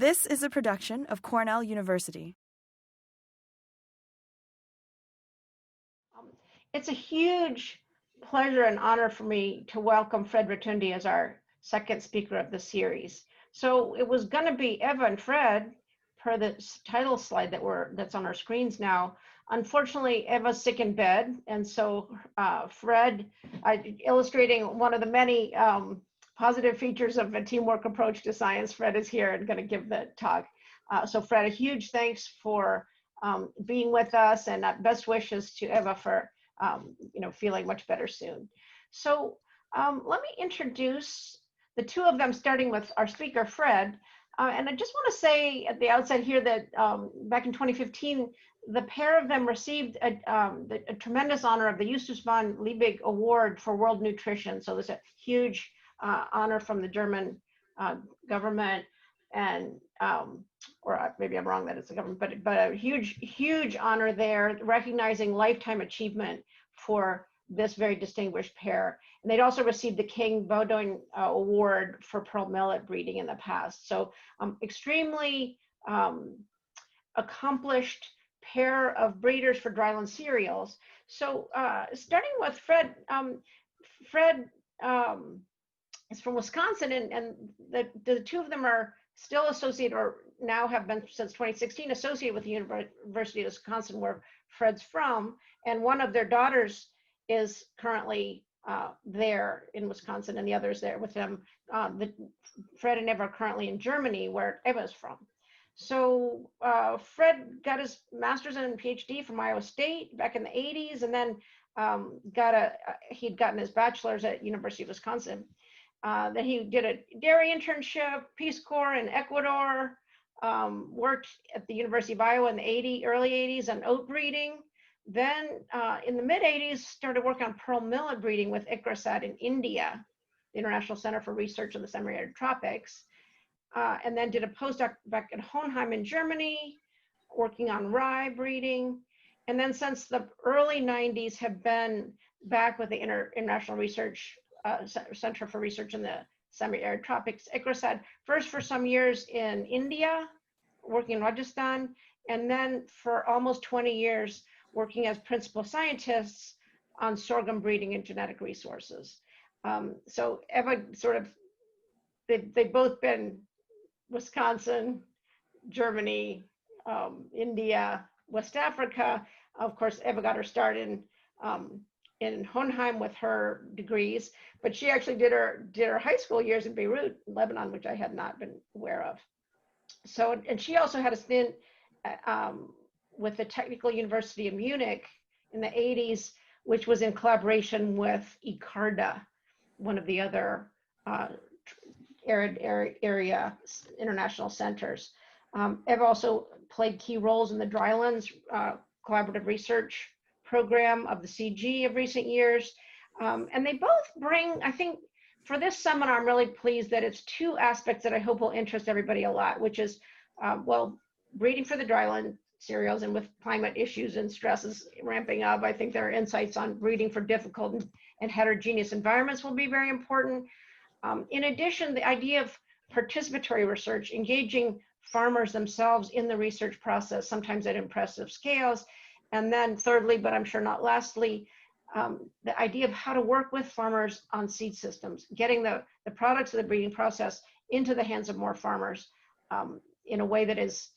This is a production of Cornell University. It's a huge pleasure and honor for me to welcome Fred Rattunde as our second speaker of the series. So it was going to be Eva and Fred per the title slide that's on our screens now. Unfortunately, Eva's sick in bed, and so Fred, illustrating one of the many positive features of a teamwork approach to science, Fred is here and going to give the talk. So Fred, a huge thanks for being with us, and best wishes to Eva for feeling much better soon. So let me introduce the two of them, starting with our speaker, Fred. And I just want to say at the outset here that back in 2015, the pair of them received a tremendous honor of the Justus von Liebig Award for World Nutrition. So there's a huge honor from the German government, and or maybe I'm wrong that it's the government, but a huge honor there, recognizing lifetime achievement for this very distinguished pair. And they'd also received the King Baudouin Award for pearl millet breeding in the past. So extremely accomplished pair of breeders for dryland cereals. So starting with Fred, Fred is from Wisconsin, and the two of them are still associated, or now have been since 2016, associated with the University of Wisconsin, where Fred's from. And one of their daughters is currently there in Wisconsin, and the other's there with them. Fred and Eva are currently in Germany, where Eva's from. So Fred got his master's and PhD from Iowa State back in the 80s, and then he'd gotten his bachelor's at University of Wisconsin. Then he did a dairy internship, Peace Corps in Ecuador, worked at the University of Iowa in the early 80s on oat breeding. Then in the mid 80s, started working on pearl millet breeding with ICRASAT in India, the International Center for Research in the Semi-Arid Tropics. And then did a postdoc back at Hohenheim in Germany, working on rye breeding. And then since the early 90s have been back with the International Research Center for Research in the Semi-Arid Tropics, ICRASAT, first for some years in India, working in Rajasthan, and then for almost 20 years, working as principal scientists on sorghum breeding and genetic resources. So Eva they've both been Wisconsin, Germany, India, West Africa. Of course, Eva got her start in Hohenheim with her degrees, but she actually did her high school years in Beirut, Lebanon, which I had not been aware of. So, and she also had a stint with the Technical University of Munich in the 80s, which was in collaboration with ICARDA, one of the other arid area international centers. Eva also played key roles in the Drylands collaborative research program of the CG of recent years. And they both bring, I think, for this seminar, I'm really pleased that it's two aspects that I hope will interest everybody a lot, which is, breeding for the dryland cereals, and with climate issues and stresses ramping up, I think their insights on breeding for difficult and heterogeneous environments will be very important. In addition, the idea of participatory research, engaging farmers themselves in the research process, sometimes at impressive scales. And then thirdly, but I'm sure not lastly, the idea of how to work with farmers on seed systems, getting the products of the breeding process into the hands of more farmers in a way that is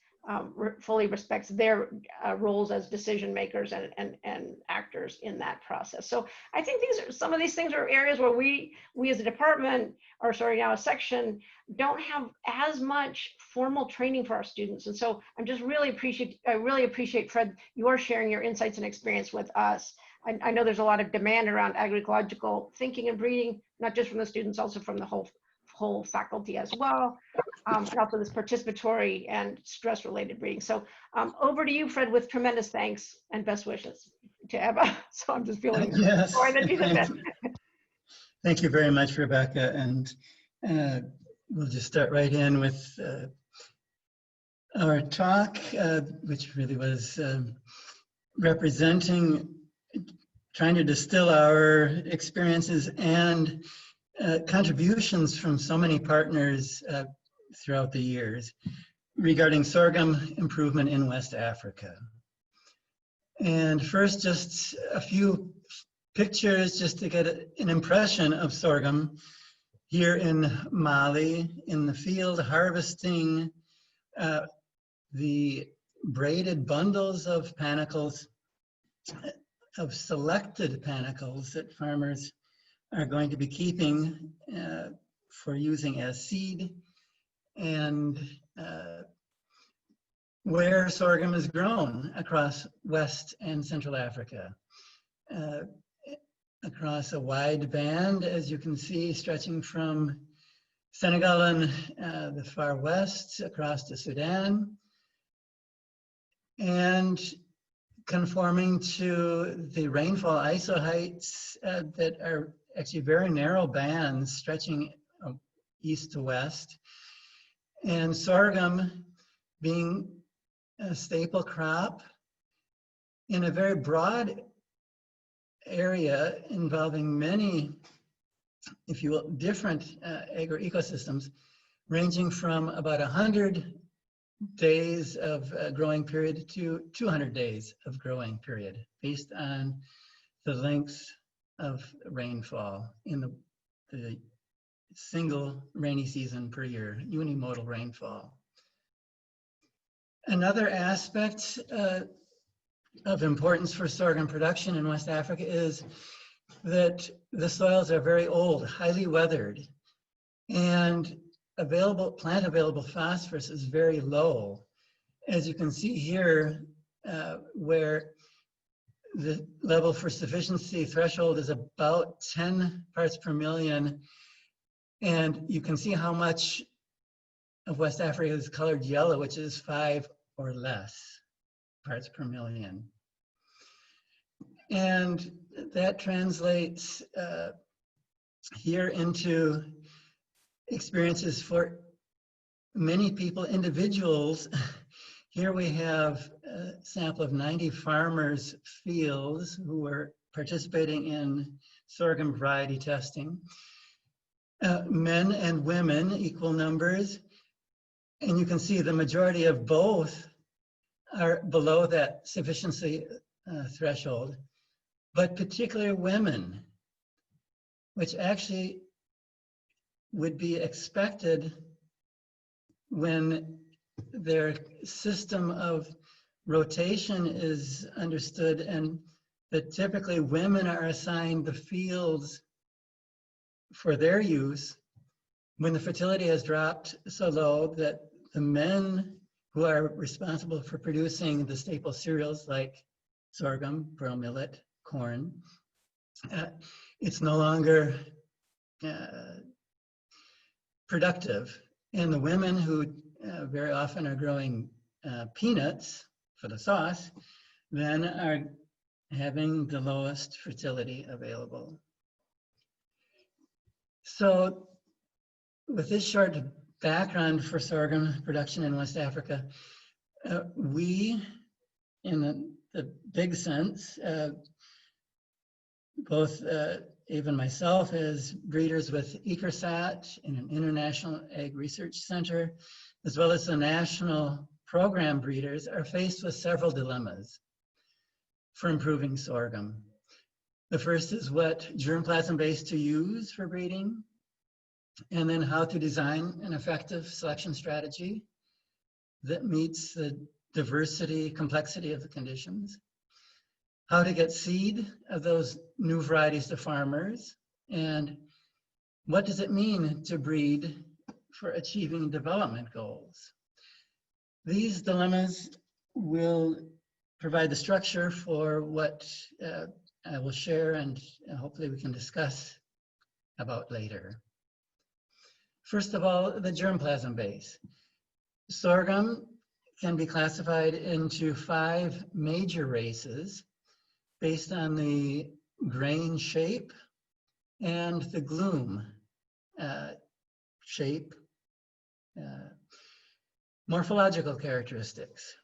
fully respects their roles as decision makers and actors in that process. So I think some of these things are areas where we as a department, or sorry, now a section, don't have as much formal training for our students. And so I really appreciate, Fred, your sharing your insights and experience with us. I know there's a lot of demand around agroecological thinking and breeding, not just from the students, also from the whole faculty as well, and also this participatory and stress-related breeding. So over to you, Fred, with tremendous thanks and best wishes to Eva. So I'm just feeling sorry that she's in bed. Thank you very much, Rebecca. And we'll just start right in with our talk, which really was trying to distill our experiences and contributions from so many partners throughout the years. regarding sorghum improvement in West Africa. And first, just a few pictures just to get an impression of sorghum here in Mali, in the field harvesting the braided bundles of panicles, of selected panicles that farmers are going to be keeping for using as seed, and where sorghum is grown across West and Central Africa. Across a wide band, as you can see, stretching from Senegal and the far west across to Sudan, and conforming to the rainfall isoheights that are actually very narrow bands stretching east to west, and sorghum being a staple crop in a very broad area involving many, if you will, different agroecosystems, ranging from about 100 days of growing period to 200 days of growing period, based on the length of rainfall in the single rainy season per year, unimodal rainfall. Another aspect of importance for sorghum production in West Africa is that the soils are very old, highly weathered, and plant available phosphorus is very low. As you can see here, where the level for sufficiency threshold is about 10 parts per million, and you can see how much of West Africa is colored yellow, which is 5 or less parts per million. And that translates here into experiences for many people, individuals. Here we have a sample of 90 farmers' fields who were participating in sorghum variety testing. Men and women, equal numbers. And you can see the majority of both are below that sufficiency threshold, but particularly women, which actually would be expected when their system of rotation is understood, and that typically women are assigned the fields for their use when the fertility has dropped so low that the men who are responsible for producing the staple cereals like sorghum, pearl millet, corn, it's no longer productive. And the women who very often are growing peanuts for the sauce then are having the lowest fertility available. So with this short background for sorghum production in West Africa, we, in the big sense, both even myself as breeders with ECRSAT in an international ag research center, as well as the national program breeders, are faced with several dilemmas for improving sorghum. The first is what germplasm base to use for breeding, and then how to design an effective selection strategy that meets the diversity, complexity of the conditions, how to get seed of those new varieties to farmers, and what does it mean to breed for achieving development goals. These dilemmas will provide the structure for what I will share and hopefully we can discuss about later. First of all, the germplasm base. Sorghum can be classified into 5 major races based on the grain shape and the glume shape, morphological characteristics,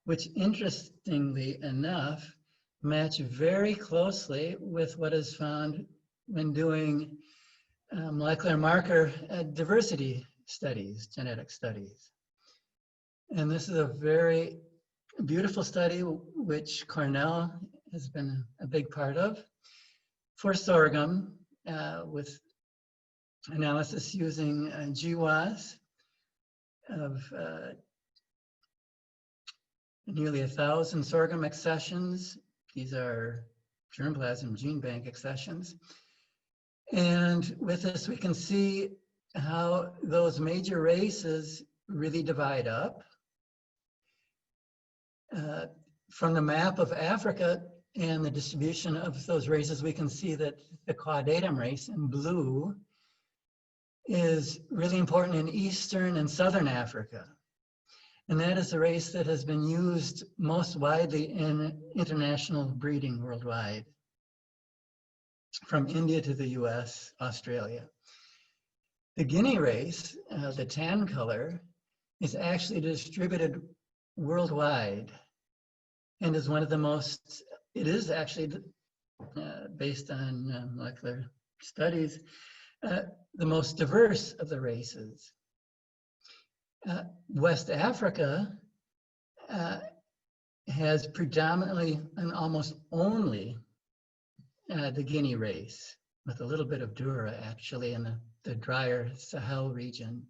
which interestingly enough match very closely with what is found when doing molecular marker diversity studies, genetic studies. And this is a very beautiful study, which Cornell has been a big part of, for sorghum, with analysis using GWAS of nearly 1,000 sorghum accessions. These are germplasm gene bank accessions. And with this, we can see how those major races really divide up. From the map of Africa and the distribution of those races, we can see that the caudatum race in blue is really important in Eastern and Southern Africa. And that is the race that has been used most widely in international breeding worldwide, from India to the US, Australia. The Guinea race, the tan color, is actually distributed worldwide and is one of the most, it is actually, based on molecular studies, the most diverse of the races. West Africa has predominantly and almost only the Guinea race, with a little bit of Dura actually in the drier Sahel region.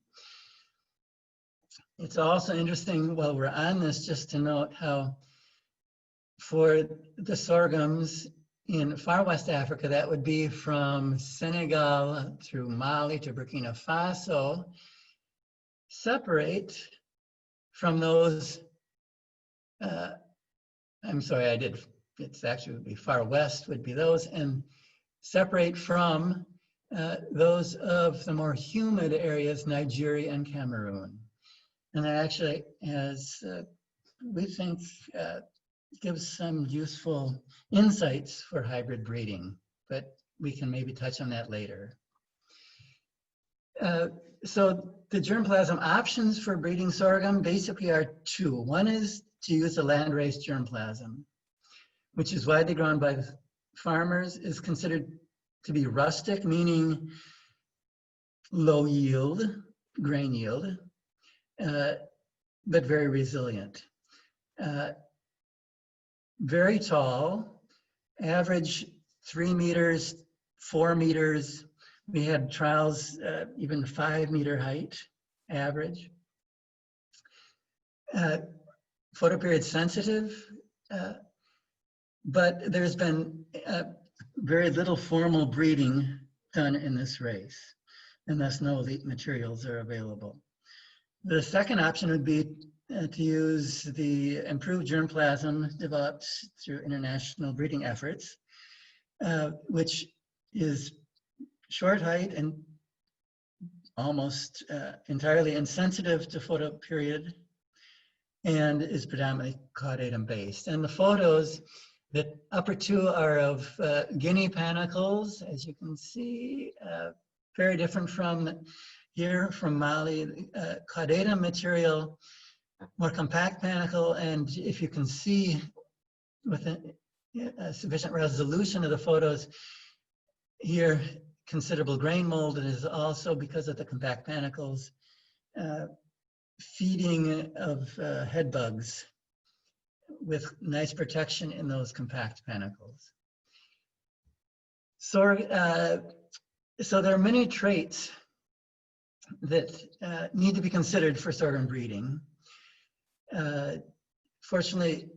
It's also interesting, while we're on this, just to note how for the sorghums in far West Africa, that would be from Senegal through Mali to Burkina Faso, separate from those, I'm sorry, it's actually would be far west would be those, and separate from those of the more humid areas, Nigeria and Cameroon. And that actually has, we think, gives some useful insights for hybrid breeding, but we can maybe touch on that later. So the germplasm options for breeding sorghum basically are two. One is to use a land-raised germplasm, which is widely grown by farmers, is considered to be rustic, meaning low yield, grain yield, but very resilient. Very tall, average 3 meters, 4 meters. We had trials, even 5 meter height, average. Photoperiod sensitive, but there's been very little formal breeding done in this race, and thus no elite materials are available. The second option would be to use the improved germplasm developed through international breeding efforts, which is short height and almost entirely insensitive to photoperiod and is predominantly caudatum based. And the photos, the upper two are of Guinea panicles, as you can see, very different from here from Mali, caudatum material, more compact panicle, and if you can see with a sufficient resolution of the photos here, considerable grain mold. It is also because of the compact panicles, feeding of head bugs with nice protection in those compact panicles. So there are many traits that need to be considered for sorghum breeding. Fortunately,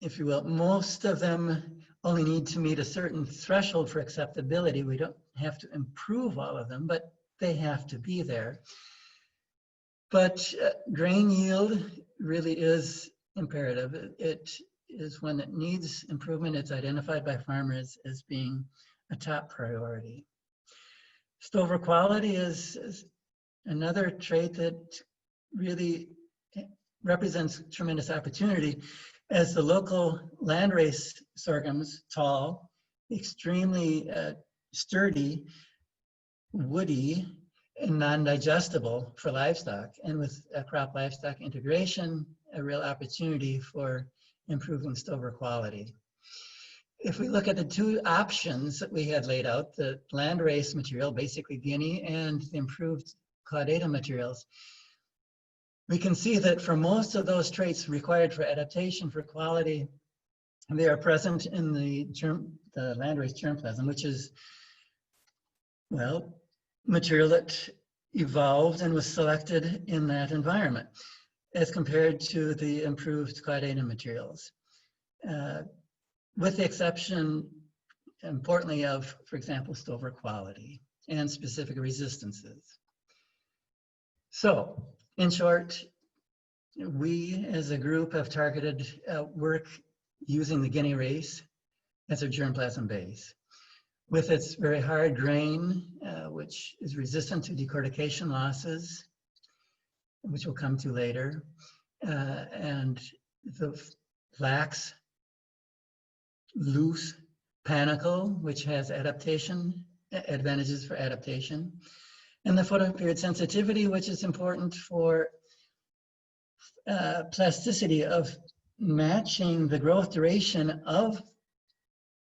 if you will, most of them only need to meet a certain threshold for acceptability. We don't have to improve all of them, but they have to be there. But grain yield really is imperative. It is one that needs improvement. It's identified by farmers as being a top priority. Stover quality is another trait that really represents tremendous opportunity, as the local landrace sorghums, tall, extremely sturdy, woody, and non-digestible for livestock. And with crop livestock integration, a real opportunity for improving stover quality. If we look at the two options that we had laid out, the landrace material, basically Guinea, and the improved caudatum materials, we can see that for most of those traits required for adaptation for quality, they are present in the landrace germplasm, which is, well, material that evolved and was selected in that environment, as compared to the improved clade materials. With the exception, importantly, of, for example, stover quality and specific resistances. So, in short, we as a group have targeted work using the Guinea race as a germplasm base. With its very hard grain, which is resistant to decortication losses, which we'll come to later, and the lax, loose panicle, which has advantages for adaptation, and the photoperiod sensitivity, which is important for plasticity of matching the growth duration of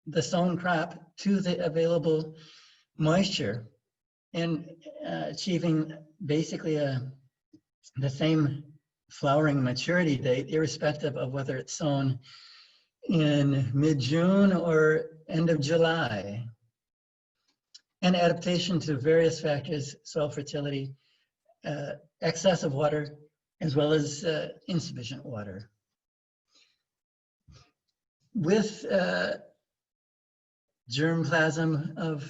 the sown crop to the available moisture, and achieving basically the same flowering maturity date, irrespective of whether it's sown in mid-June or end of July. And adaptation to various factors, soil fertility, excess of water, as well as insufficient water. With germplasm of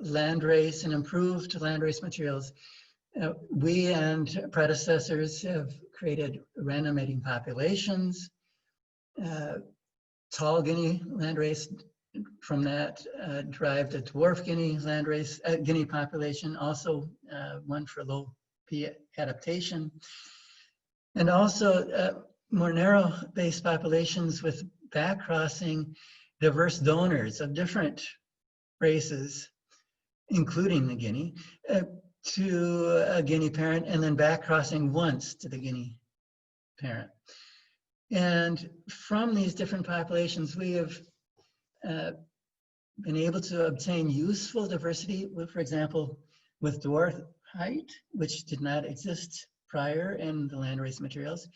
landrace and improved landrace materials, we and predecessors have created random mating populations. Tall Guinea landrace, from that derived a dwarf Guinea landrace, Guinea population, also one for low P adaptation. And also more narrow-based populations with back-crossing diverse donors of different races, including the Guinea, to a Guinea parent, and then back-crossing once to the Guinea parent. And from these different populations, we have been able to obtain useful diversity, for example, with dwarf height, which did not exist prior in the landrace materials,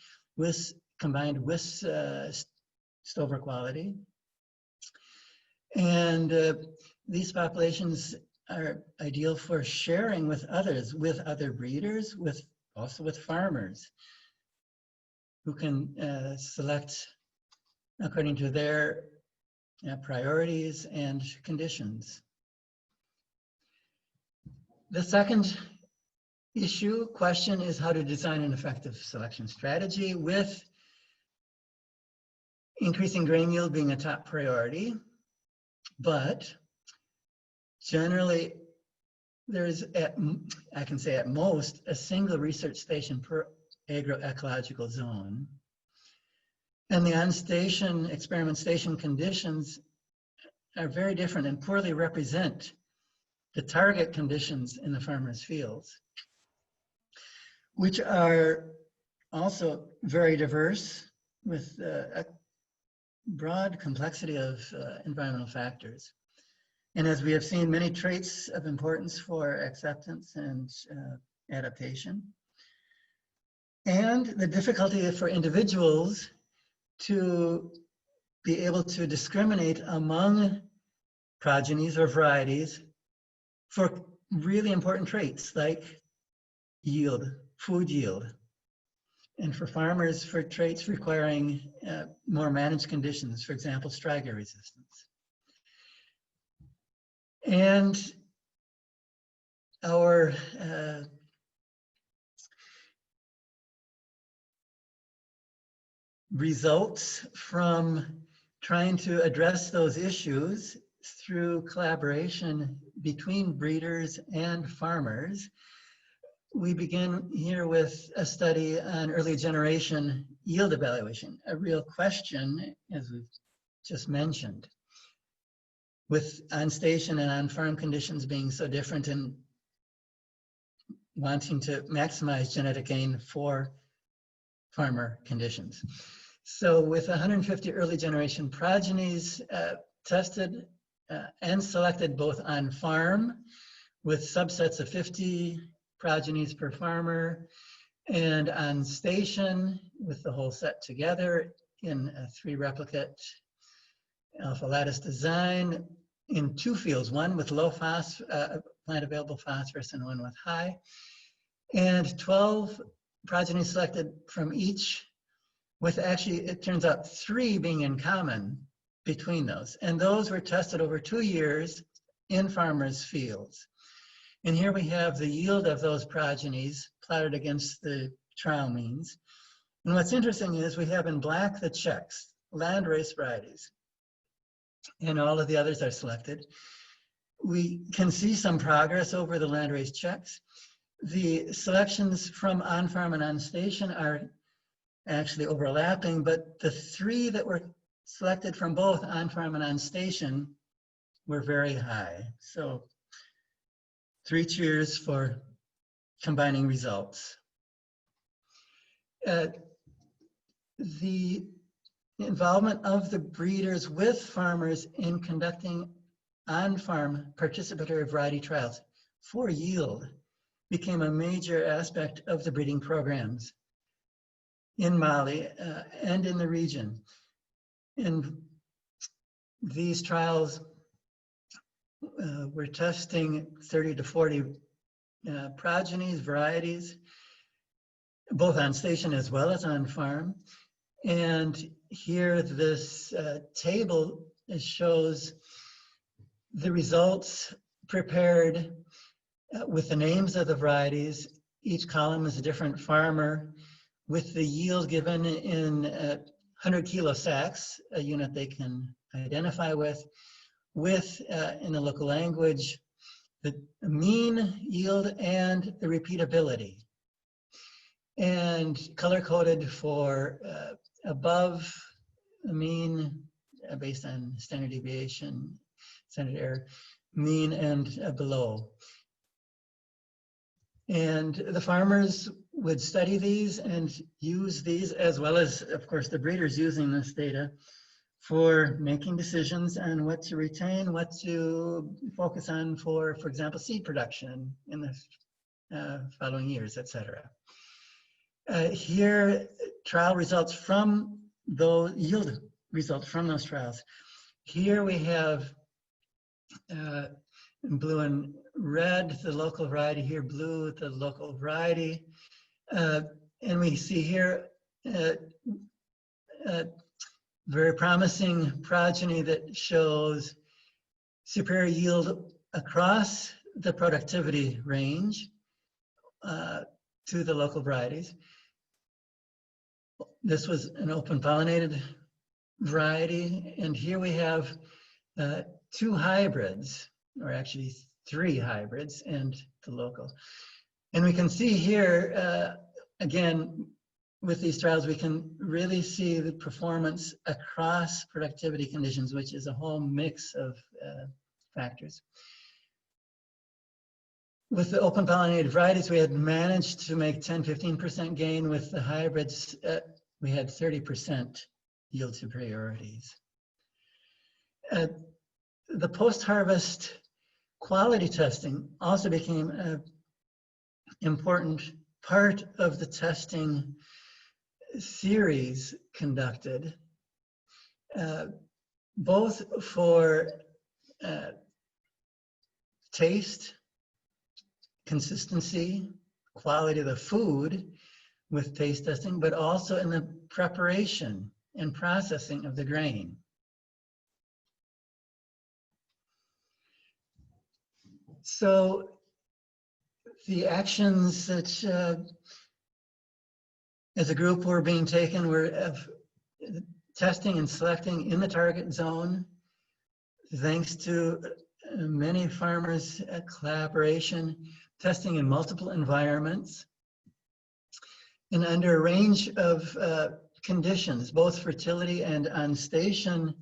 combined with stover quality. And these populations are ideal for sharing with others, with other breeders, also with farmers, who can select according to their priorities and conditions. The second question is how to design an effective selection strategy, with increasing grain yield being a top priority. But generally, there's, I can say at most, a single research station per agroecological zone. And the on-station, experiment station conditions are very different and poorly represent the target conditions in the farmer's fields, which are also very diverse with a broad complexity of environmental factors. And as we have seen, many traits of importance for acceptance and adaptation. And the difficulty for individuals to be able to discriminate among progenies or varieties for really important traits like yield, food yield, and for farmers for traits requiring more managed conditions, for example, striga resistance. And our results from trying to address those issues through collaboration between breeders and farmers, we begin here with a study on early generation yield evaluation, a real question, as we've just mentioned, with on-station and on-farm conditions being so different and wanting to maximize genetic gain for farmer conditions. So with 150 early generation progenies tested and selected both on farm with subsets of 50 progenies per farmer, And on station, with the whole set together in a 3-replicate alpha lattice design in 2 fields, one with low plant available phosphorus and one with high, and 12 progeny selected from each, with actually, it turns out 3 being in common between those. And those were tested over 2 years in farmers' fields. And here we have the yield of those progenies plotted against the trial means. And what's interesting is we have in black the checks, landrace varieties, and all of the others are selected. We can see some progress over the landrace checks. The selections from on-farm and on-station are actually overlapping, but the 3 that were selected from both on-farm and on-station were very high. So 3 cheers for combining results. The involvement of the breeders with farmers in conducting on-farm participatory variety trials for yield became a major aspect of the breeding programs in Mali and in the region. And these trials were testing 30 to 40 progenies, varieties, both on station as well as on farm. And here this table shows the results prepared with the names of the varieties. Each column is a different farmer with the yield given in 100 kilo sacks, a unit they can identify with in the local language, the mean yield and the repeatability. And color-coded for above the mean based on standard deviation, standard error, mean, and below. And the farmers would study these and use these, as well as, of course, the breeders using this data for making decisions on what to retain, what to focus on for example, seed production in the following years, etc. Here, trial results from those, yield results from those trials. Here we have in blue and red, the local variety, here blue, the local variety. And we see here very promising progeny that shows superior yield across the productivity range to the local varieties. This was an open pollinated variety, and here we have 2 hybrids, or actually 3 hybrids and the local. And we can see here, again, with these trials, we can really see the performance across productivity conditions, which is a whole mix of factors. With the open pollinated varieties, we had managed to make 10–15% gain. With the hybrids, we had 30% yield superiorities. The post-harvest quality testing also became an important part of the testing series conducted, both for taste, consistency, quality of the food with taste testing, but also in the preparation and processing of the grain. So the actions that as a group were being taken were testing and selecting in the target zone, thanks to many farmers' collaboration, testing in multiple environments, and under a range of conditions, both fertility and on station,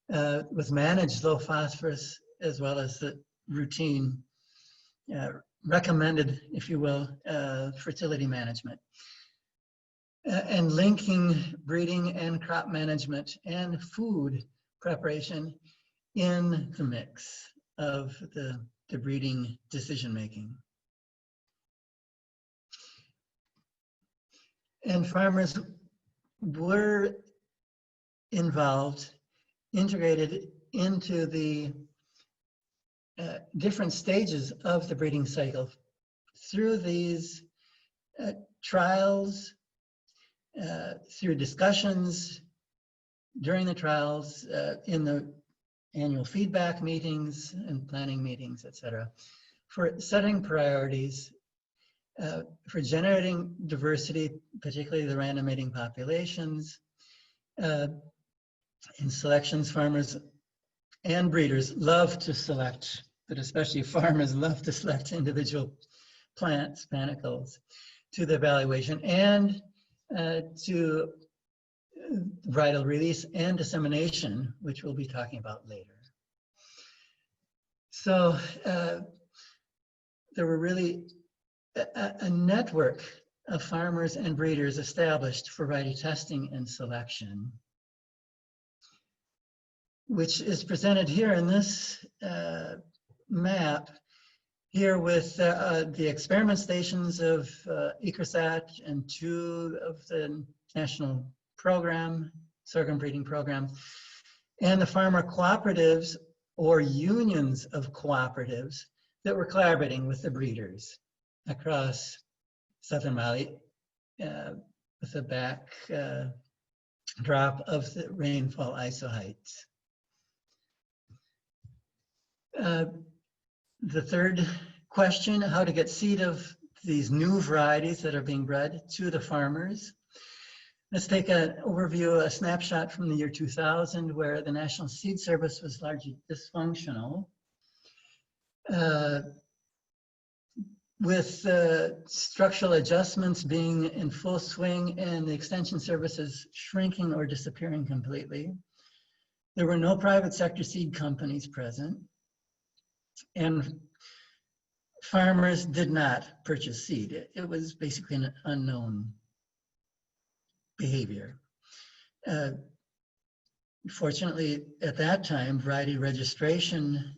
with managed low phosphorus, as well as the routine recommended, if you will, fertility management. And linking breeding and crop management and food preparation in the mix of the breeding decision making. And farmers were involved, integrated into the different stages of the breeding cycle through these trials, through discussions during the trials, in the annual feedback meetings and planning meetings, etc., for setting priorities, for generating diversity, particularly the random mating populations. In selections, farmers and breeders love to select, but especially farmers love to select individual plants, panicles, to the evaluation and to varietal release and dissemination, which we'll be talking about later. So there were really a network of farmers and breeders established for variety testing and selection, which is presented here in this map, here with the experiment stations of ICRSAT and 2 of the national program, sorghum breeding program, and the farmer cooperatives or unions of cooperatives that were collaborating with the breeders across southern Mali, with the backdrop of the rainfall iso heights. The third question, how to get seed of these new varieties that are being bred to the farmers. Let's take an overview, a snapshot from the year 2000, where the National Seed Service was largely dysfunctional, with structural adjustments being in full swing and the extension services shrinking or disappearing completely. There were no private sector seed companies present, and farmers did not purchase seed. It was basically an unknown behavior. Fortunately, at that time, variety registration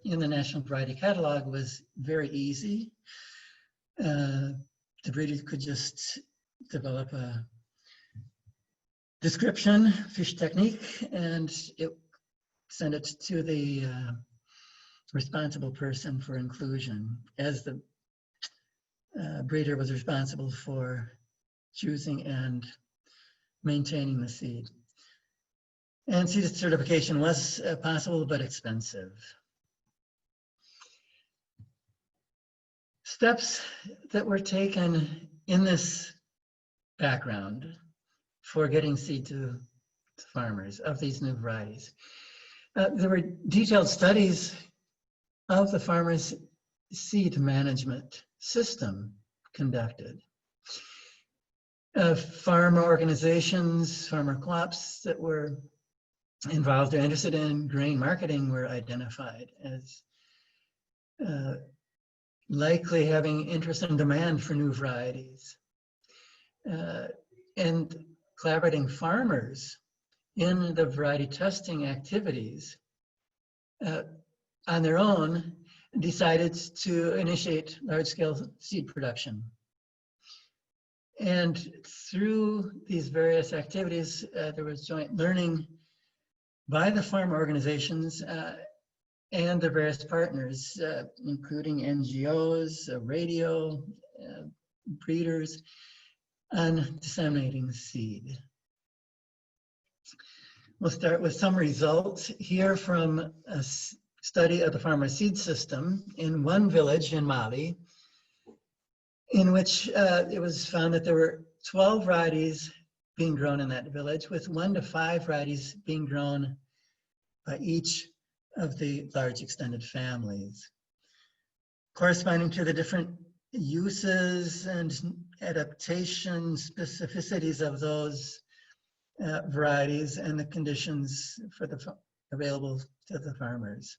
in the National Variety Catalog was very easy. The breeders could just develop a description, fish technique, and send it to the responsible person for inclusion, as the breeder was responsible for choosing and maintaining the seed. And seed certification was possible but expensive. Steps that were taken in this background for getting seed to farmers of these new varieties. There were detailed studies of the farmers' seed management system conducted. Farmer organizations, farmer co-ops that were involved or interested in grain marketing were identified as likely having interest and demand for new varieties. And collaborating farmers in the variety testing activities on their own decided to initiate large-scale seed production. And through these various activities, there was joint learning by the farmer organizations and the various partners, including NGOs, radio, breeders, on disseminating seed. We'll start with some results here from a study of the farmer seed system in one village in Mali, in which it was found that there were 12 varieties being grown in that village, with 1 to 5 varieties being grown by each of the large extended families, corresponding to the different uses and adaptation specificities of those varieties and the conditions for available to the farmers.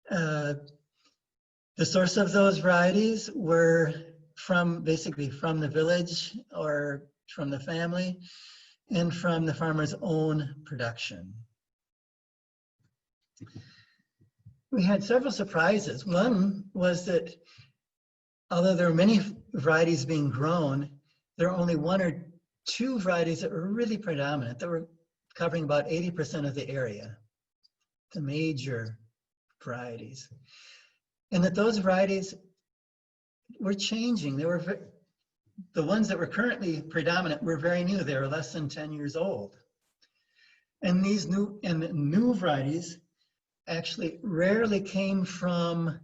The source of those varieties were basically from the village or from the family and from the farmer's own production. We had several surprises. One was that although there were many varieties being grown, there are only 1 or 2 varieties that were really predominant, that were covering about 80% of the area, the major varieties. And that those varieties were changing. They were the ones that were currently predominant were very new. They were less than 10 years old. And these new varieties actually rarely came from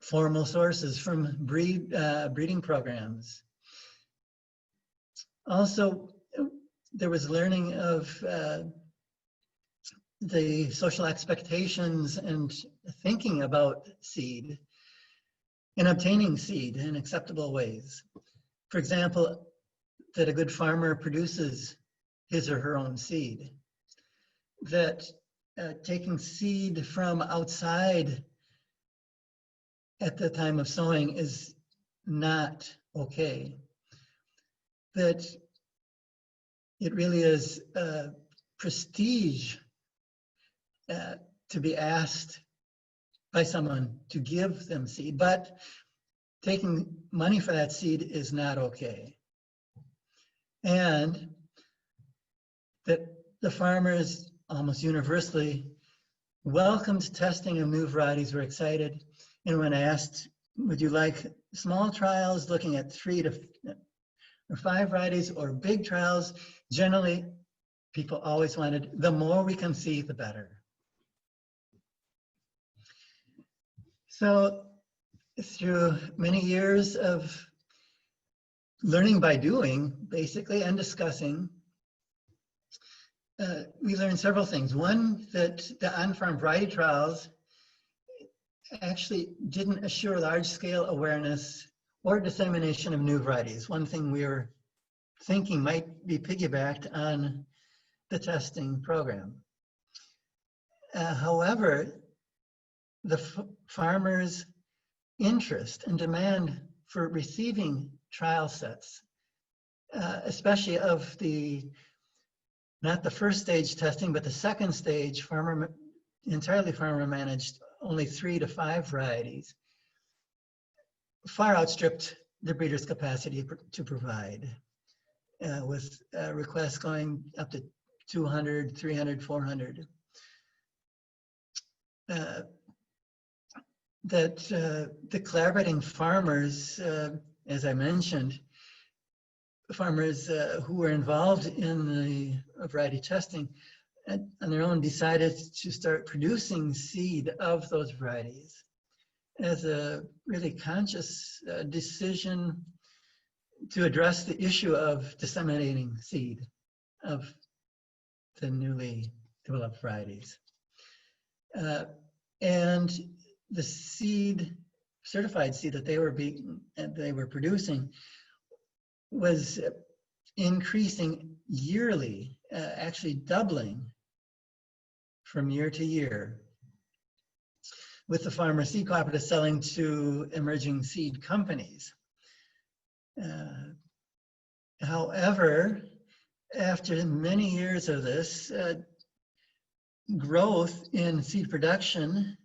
formal sources, from breeding programs. Also, there was learning of the social expectations and thinking about seed and obtaining seed in acceptable ways. For example, that a good farmer produces his or her own seed, that taking seed from outside at the time of sowing is not okay, that it really is prestige to be asked by someone to give them seed, but taking money for that seed is not okay. And that the farmers almost universally welcomed testing of new varieties, were excited. And when asked, would you like small trials looking at 3 or 5 varieties or big trials, generally people always wanted, the more we can see, the better. So through many years of learning by doing, basically, and discussing, we learned several things. One, that the on-farm variety trials actually didn't assure large-scale awareness or dissemination of new varieties. One thing we were thinking might be piggybacked on the testing program. However, the farmers' interest and demand for receiving trial sets, especially of not the first stage testing, but the second stage, entirely farmer managed, only 3 to 5 varieties, far outstripped the breeder's capacity to provide, with requests going up to 200, 300, 400. That the collaborating farmers, as I mentioned, farmers who were involved in the variety testing on their own decided to start producing seed of those varieties as a really conscious decision to address the issue of disseminating seed of the newly developed varieties. And the certified seed that they were producing was increasing yearly, actually doubling from year to year, with the farmer seed cooperative selling to emerging seed companies. However, after many years of this growth in seed production,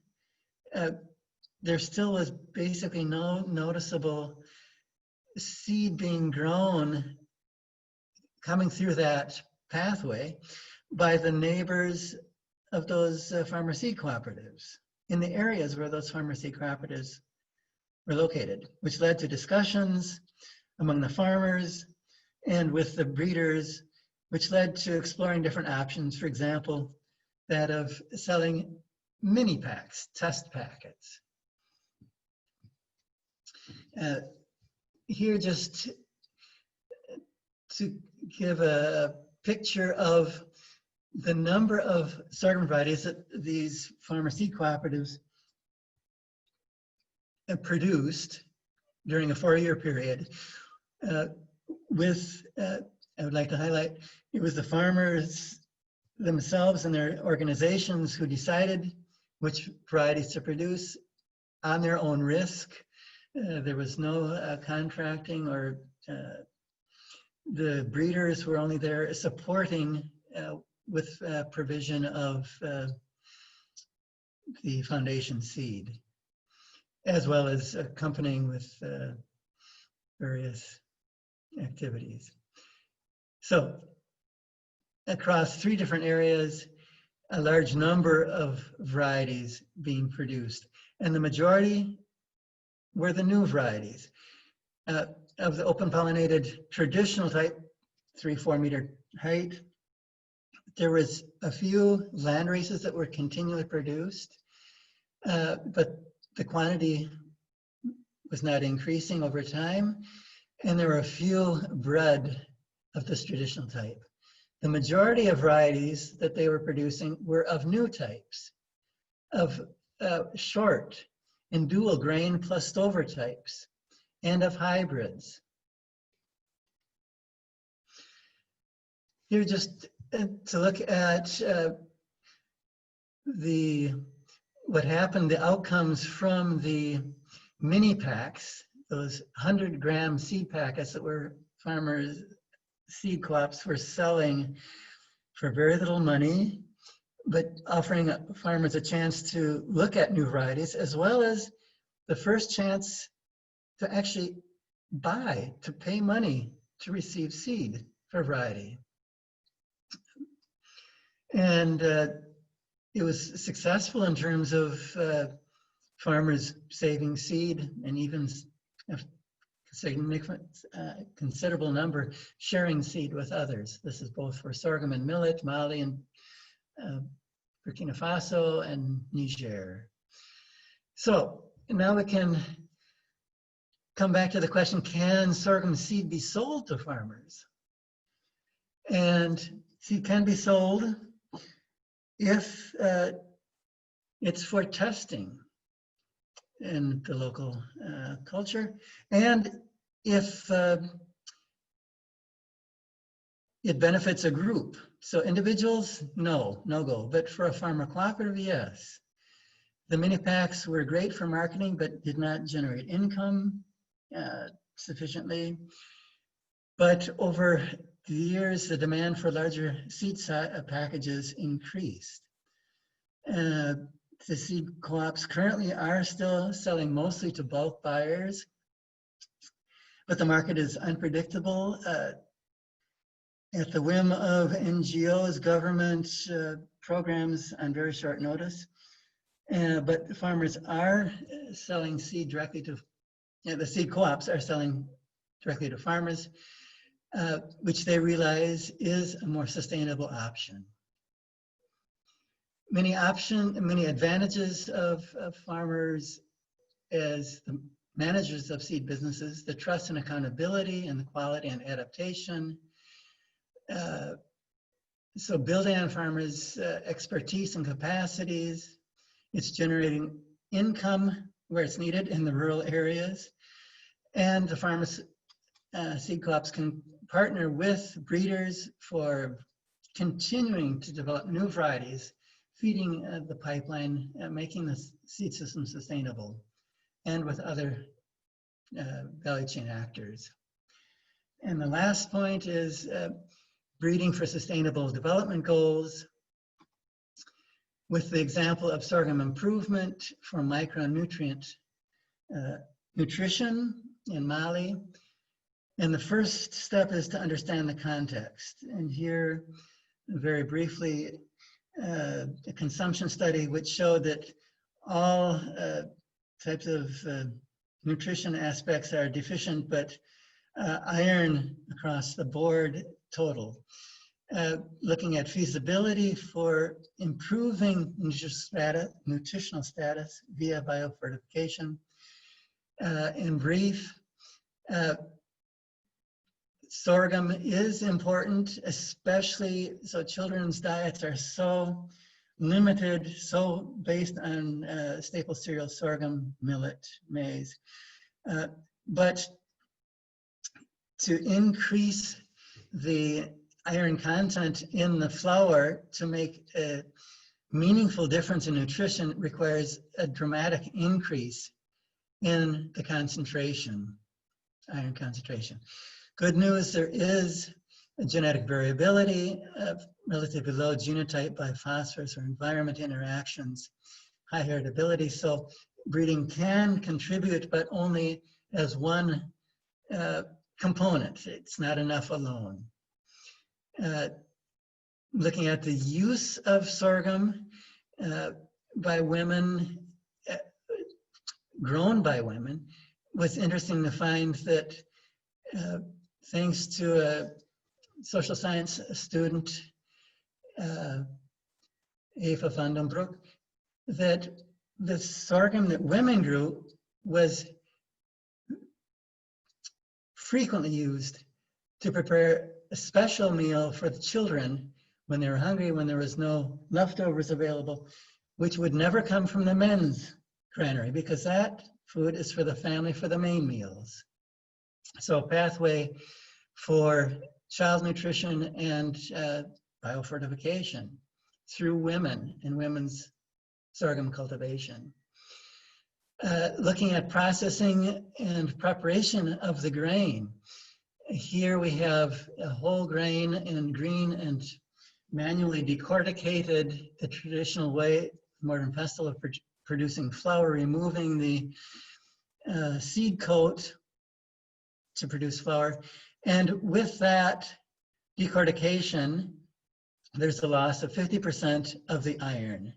there still was basically no noticeable seed being grown coming through that pathway by the neighbors of those farmer seed cooperatives in the areas where those farmer seed cooperatives were located, which led to discussions among the farmers and with the breeders, which led to exploring different options. For example, that of selling mini packs, test packets. Here, just to give a picture of the number of sorghum varieties that these farmer seed cooperatives produced during a 4-year period. I would like to highlight, it was the farmers themselves and their organizations who decided which varieties to produce on their own risk. There was no contracting, or the breeders were only there supporting with provision of the foundation seed, as well as accompanying with various activities. So across 3 different areas, a large number of varieties being produced, and the majority were the new varieties. Of the open pollinated traditional type, 3-4 meter height, there was a few land races that were continually produced, but the quantity was not increasing over time, and there were a few bred of this traditional type. The majority of varieties that they were producing were of new types, of short and dual grain plus stover types, and of hybrids. Here just to look at what happened, the outcomes from the mini packs, those 100-gram seed packets that were farmers, seed co-ops were selling for very little money, but offering farmers a chance to look at new varieties, as well as the first chance to actually buy, to pay money to receive seed for variety. And it was successful in terms of farmers saving seed, and even a significant, considerable number sharing seed with others. This is both for sorghum and millet, Mali and Burkina Faso and Niger. So now we can come back to the question, can sorghum seed be sold to farmers? And seed can be sold if it's for testing in the local culture, and if it benefits a group. So individuals, no go, but for a farmer cooperative, yes. The mini packs were great for marketing, but did not generate income sufficiently. But over the years, the demand for larger seed packages increased. The seed co-ops currently are still selling mostly to bulk buyers, but the market is unpredictable. At the whim of NGOs, government programs on very short notice. But farmers are selling seed directly to, the seed co-ops are selling directly to farmers, which they realize is a more sustainable option. Many advantages of farmers as the managers of seed businesses: the trust and accountability and the quality and adaptation. So building on farmers' expertise and capacities, it's generating income where it's needed in the rural areas. And the farmers, seed co-ops can partner with breeders for continuing to develop new varieties, feeding the pipeline, making the seed system sustainable, and with other value chain actors. And the last point is breeding for sustainable development goals, with the example of sorghum improvement for micronutrient nutrition in Mali. And the first step is to understand the context. And here, very briefly, a consumption study which showed that all types of nutrition aspects are deficient, but iron across the board total. Looking at feasibility for improving nutritional status via biofortification. In brief, sorghum is important, especially so children's diets are so limited, so based on staple cereal, sorghum, millet, maize. But to increase the iron content in the flour to make a meaningful difference in nutrition requires a dramatic increase in the concentration, iron concentration. Good news, there is a genetic variability of relatively low genotype by phosphorus or environment interactions, high heritability. So breeding can contribute, but only as one component. It's not enough alone. Looking at the use of sorghum by women, grown by women, was interesting to find that thanks to a social science student, Eva van den Broek, that the sorghum that women grew was frequently used to prepare a special meal for the children when they were hungry, when there was no leftovers available, which would never come from the men's granary, because that food is for the family for the main meals. So a pathway for child nutrition and biofortification through women and women's sorghum cultivation. Looking at processing and preparation of the grain. Here we have a whole grain in green and manually decorticated the traditional way, modern pestle of producing flour, removing the seed coat to produce flour. And with that decortication, there's a loss of 50% of the iron.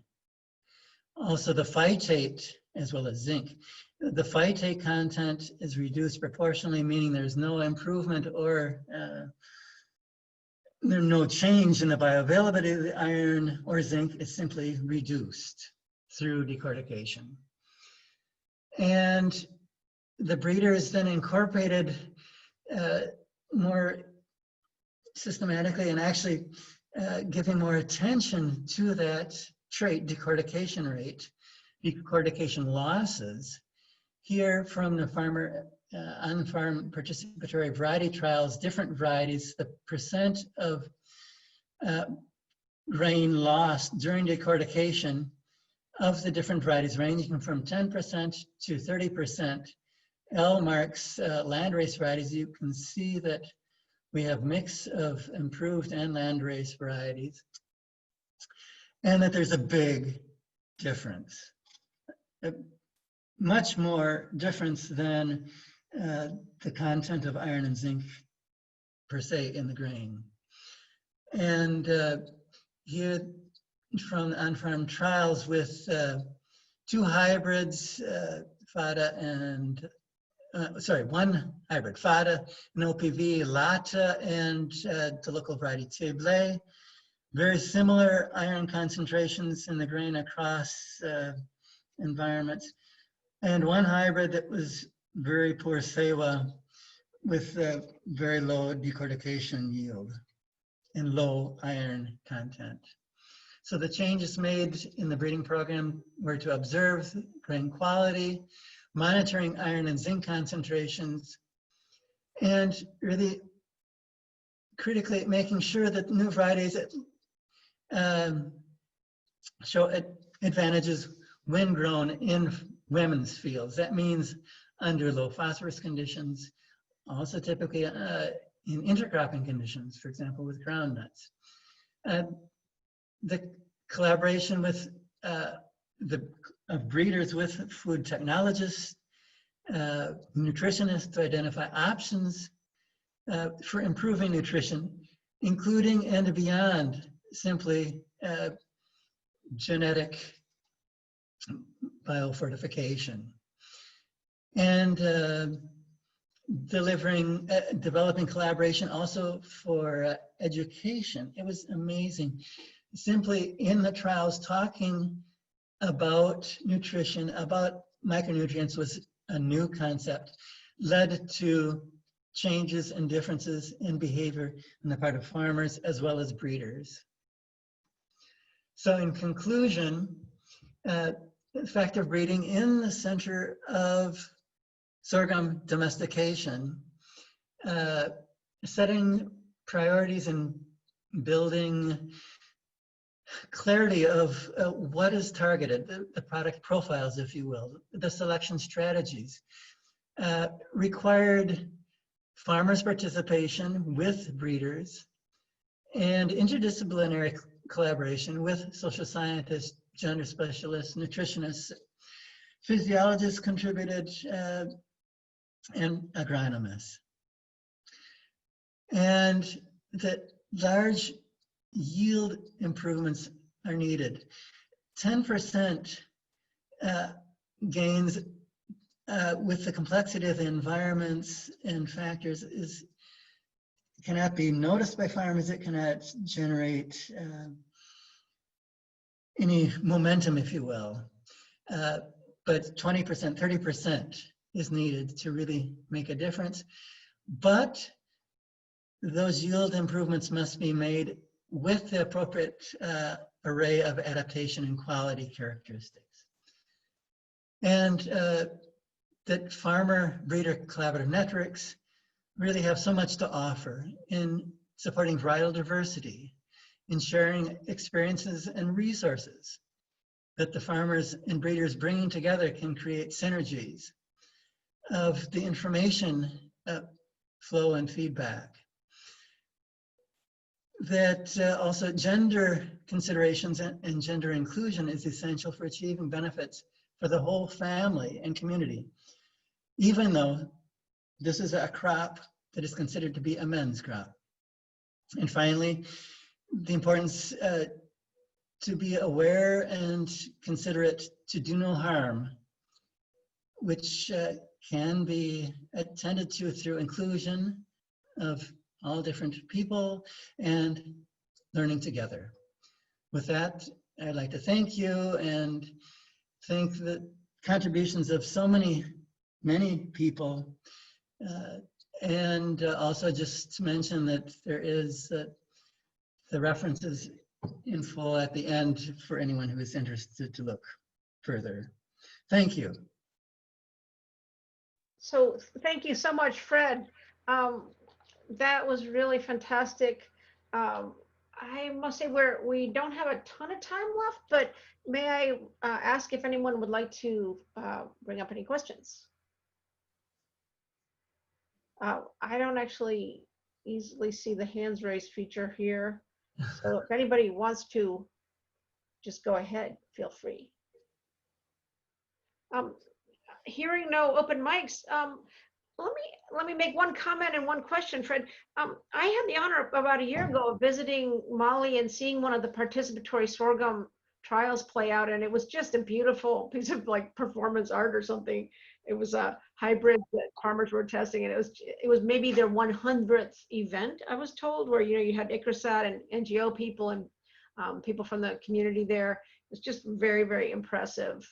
Also the phytate as well as zinc. The phytate content is reduced proportionally, meaning there's no improvement or there's no change in the bioavailability of the iron or zinc. It's simply reduced through decortication. And the breeders then incorporated more systematically and actually giving more attention to that trait, decortication rate, decortication losses. Here from the farmer on-farm participatory variety trials, different varieties, the percent of grain lost during decortication of the different varieties ranging from 10% to 30%. L marks landrace varieties. You can see that we have mix of improved and landrace varieties, and that there's a big difference, much more difference than the content of iron and zinc per se in the grain. And here from on-farm trials with two hybrids, Fada and one hybrid, Fada, and OPV, Lata, and the local variety Teblé. Very similar iron concentrations in the grain across environments. And one hybrid that was very poor Sewa with very low decortication yield and low iron content. So the changes made in the breeding program were to observe grain quality, monitoring iron and zinc concentrations, and really critically making sure that new varieties show advantages when grown in women's fields. That means under low phosphorus conditions, also typically in intercropping conditions, for example, with groundnuts. The collaboration with breeders with food technologists, nutritionists to identify options for improving nutrition, including and beyond simply genetic biofortification. And developing collaboration also for education. It was amazing. Simply in the trials, talking about nutrition, about micronutrients was a new concept, led to changes and differences in behavior on the part of farmers as well as breeders. So in conclusion, effective breeding in the center of sorghum domestication, setting priorities and building clarity of what is targeted, the product profiles, if you will, the selection strategies, required farmers' participation with breeders and interdisciplinary collaboration with social scientists, gender specialists, nutritionists, physiologists contributed, and agronomists. and that large yield improvements are needed. 10% gains with the complexity of the environments and factors cannot be noticed by farmers. It cannot generate any momentum, if you will. But 20%, 30% is needed to really make a difference. But those yield improvements must be made with the appropriate array of adaptation and quality characteristics. And that farmer-breeder collaborative networks really have so much to offer in supporting varietal diversity, in sharing experiences and resources that the farmers and breeders bringing together can create synergies of the information flow and feedback. That also gender considerations and gender inclusion is essential for achieving benefits for the whole family and community, even though this is a crop that is considered to be a men's crop. And finally, the importance to be aware and considerate to do no harm, which can be attended to through inclusion of all different people and learning together. With that, I'd like to thank you and thank the contributions of so many people. And also just to mention that there is the references in full at the end for anyone who is interested to look further. Thank you. So thank you so much, Fred. That was really fantastic. I must say we don't have a ton of time left, but may I ask if anyone would like to bring up any questions? I don't actually easily see the hands raised feature here. So if anybody wants to just go ahead, feel free. Hearing no open mics, let me make one comment and one question, Fred. I had the honor about a year ago of visiting Mali and seeing one of the participatory sorghum trials play out, and it was just a beautiful piece of like performance art or something. It was a hybrid that farmers were testing, and it was maybe their 100th event, I was told, where you had ICRSAT and NGO people and people from the community there. It was just very, very impressive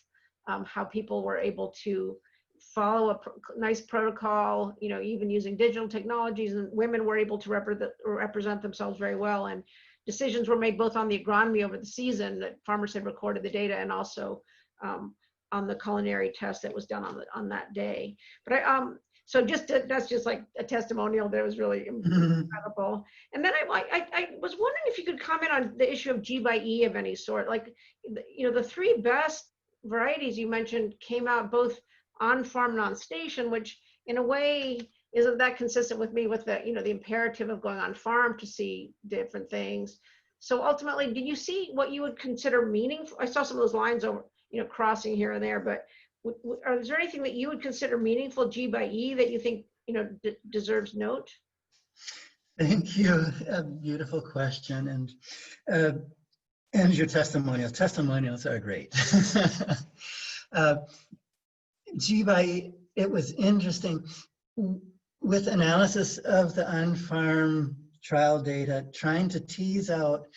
how people were able to follow a nice protocol, even using digital technologies, and women were able to represent themselves very well. And decisions were made both on the agronomy over the season that farmers had recorded the data, and also on the culinary test that was done on that day. But so that's just like a testimonial that was really incredible. And then I was wondering if you could comment on the issue of G by E of any sort. Like, the three best varieties you mentioned came out both on farm and on station, which in a way isn't that consistent with me with the the imperative of going on farm to see different things. So ultimately, did you see what you would consider meaningful? I saw some of those lines over crossing here and there, but is there anything that you would consider meaningful G by E that you think deserves note? Thank you. A beautiful question, and your testimonials are great. G by E, it was interesting with analysis of the on-farm trial data, trying to tease out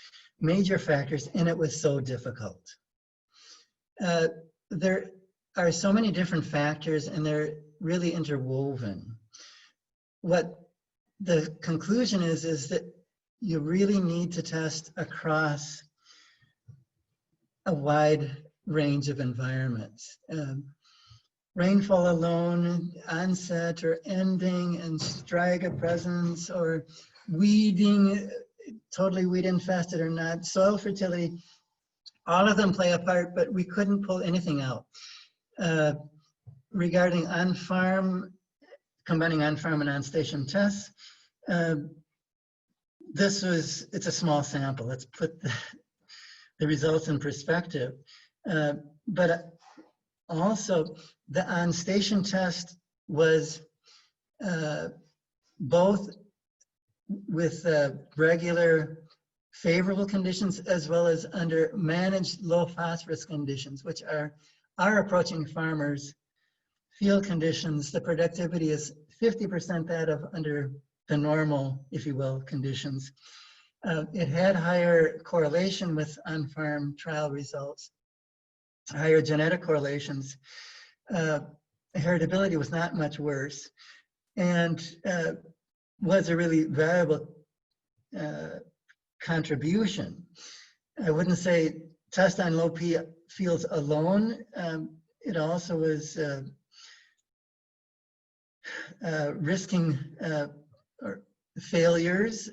major factors, and it was so difficult. There are so many different factors, and they're really interwoven. What the conclusion is that you really need to test across a wide range of environments. Rainfall alone, onset or ending, and striga presence, or weeding, totally weed infested or not, soil fertility, all of them play a part, but we couldn't pull anything out. Regarding on-farm, combining on-farm and on-station tests, it's a small sample. Let's put the results in perspective. But also, the on-station test was both with regular favorable conditions as well as under managed low phosphorus conditions, which are approaching farmers' field conditions. The productivity is 50% that of under the normal, if you will, conditions. It had higher correlation with on-farm trial results, higher genetic correlations. Heritability was not much worse, and was a really valuable contribution. I wouldn't say test on low P fields alone. It also was risking or failures,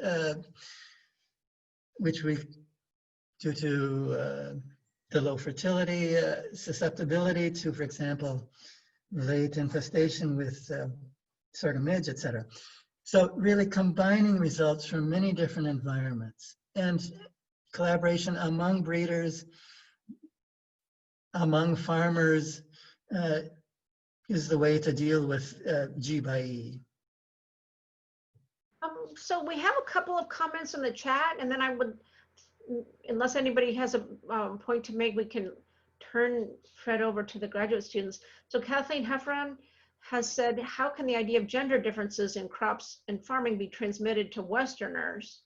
which we, due to the low fertility, susceptibility to, for example, late infestation with sorghum midge, et cetera. So really combining results from many different environments and collaboration among breeders, among farmers, is the way to deal with G by E. So we have a couple of comments in the chat, and then I would, unless anybody has a point to make, we can turn Fred over to the graduate students. So Kathleen Heffron has said, how can the idea of gender differences in crops and farming be transmitted to Westerners?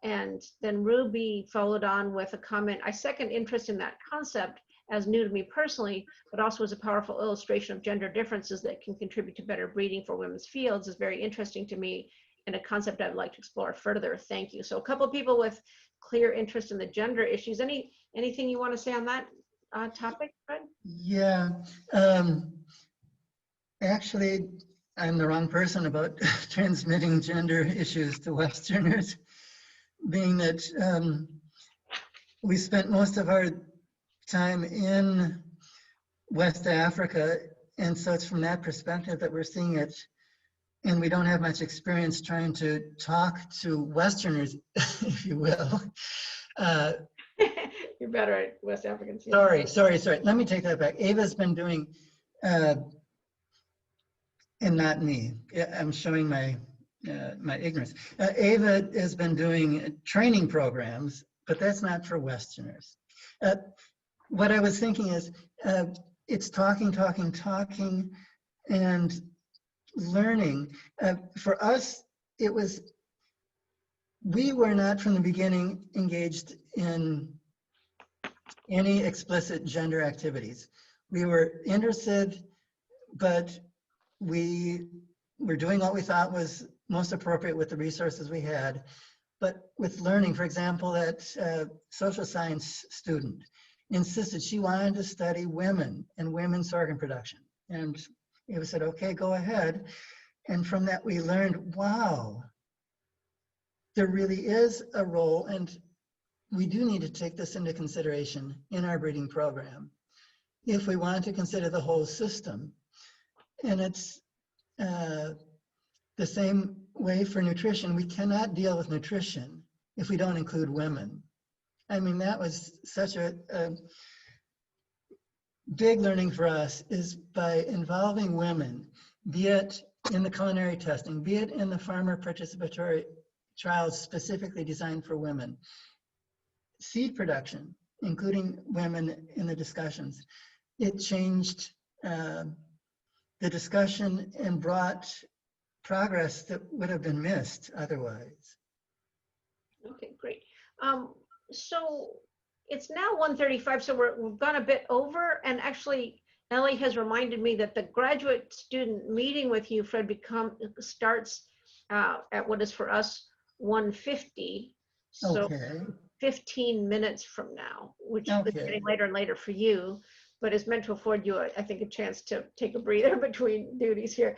And then Ruby followed on with a comment, I second interest in that concept as new to me personally, but also as a powerful illustration of gender differences that can contribute to better breeding for women's fields is very interesting to me and a concept I'd like to explore further. Thank you. So a couple of people with clear interest in the gender issues. Anything you want to say on that topic, Fred? Yeah, actually, I'm the wrong person about transmitting gender issues to Westerners, being that we spent most of our time in West Africa, and so it's from that perspective that we're seeing it, and we don't have much experience trying to talk to Westerners, if you will. You're better at West Africans. Sorry. Let me take that back. Ava's been doing, and not me. I'm showing my my ignorance. Ava has been doing training programs, but that's not for Westerners. What I was thinking is, it's talking, and learning. For us, it was, we were not from the beginning engaged in any explicit gender activities. We were interested, but we were doing what we thought was most appropriate with the resources we had. But with learning, for example, that social science student insisted she wanted to study women and women's sorghum production. And Ava said, okay, go ahead. And from that, we learned, wow, there really is a role, and we do need to take this into consideration in our breeding program if we want to consider the whole system. And it's the same way for nutrition. We cannot deal with nutrition if we don't include women. I mean, that was such a big learning for us, is by involving women, be it in the culinary testing, be it in the farmer participatory trials specifically designed for women, seed production, including women in the discussions. It changed the discussion and brought progress that would have been missed otherwise. Okay, great. So it's now 1:35, so we've gone a bit over, and actually Ellie has reminded me that the graduate student meeting with you, Fred, starts at what is for us 1:50. So Okay. 15 minutes from now, which is Okay. getting later and later for you, but is meant to afford you, I think, a chance to take a breather between duties here.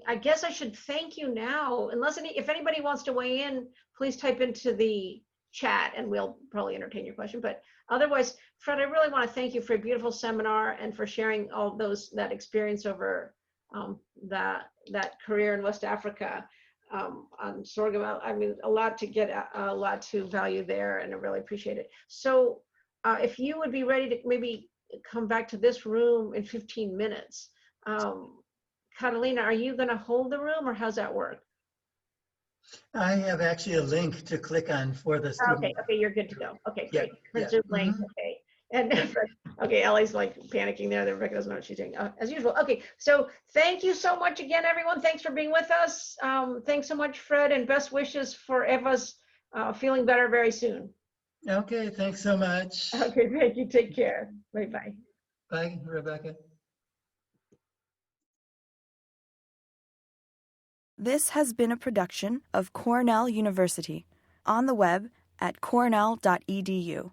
I guess I should thank you now, unless if anybody wants to weigh in, please type into the chat and we'll probably entertain your question. But otherwise, Fred, I really want to thank you for a beautiful seminar and for sharing all that experience over that career in West Africa on sorghum. I mean, a lot to value there, and I really appreciate it. So if you would be ready to maybe come back to this room in 15 minutes, Catalina, are you going to hold the room, or how's that work? I have actually a link to click on for the student. Okay, you're good to go. Okay, Yeah, great. yeah. Zoom link, okay. And okay, Ellie's like panicking there. Rebecca doesn't know what she's doing, as usual. Okay, so thank you so much again, everyone. Thanks for being with us. Thanks so much, Fred, and best wishes for Eva's feeling better very soon. Okay, thanks so much. Okay, thank you. Take care. Bye-bye. Bye, Rebecca. This has been a production of Cornell University, on the web at cornell.edu.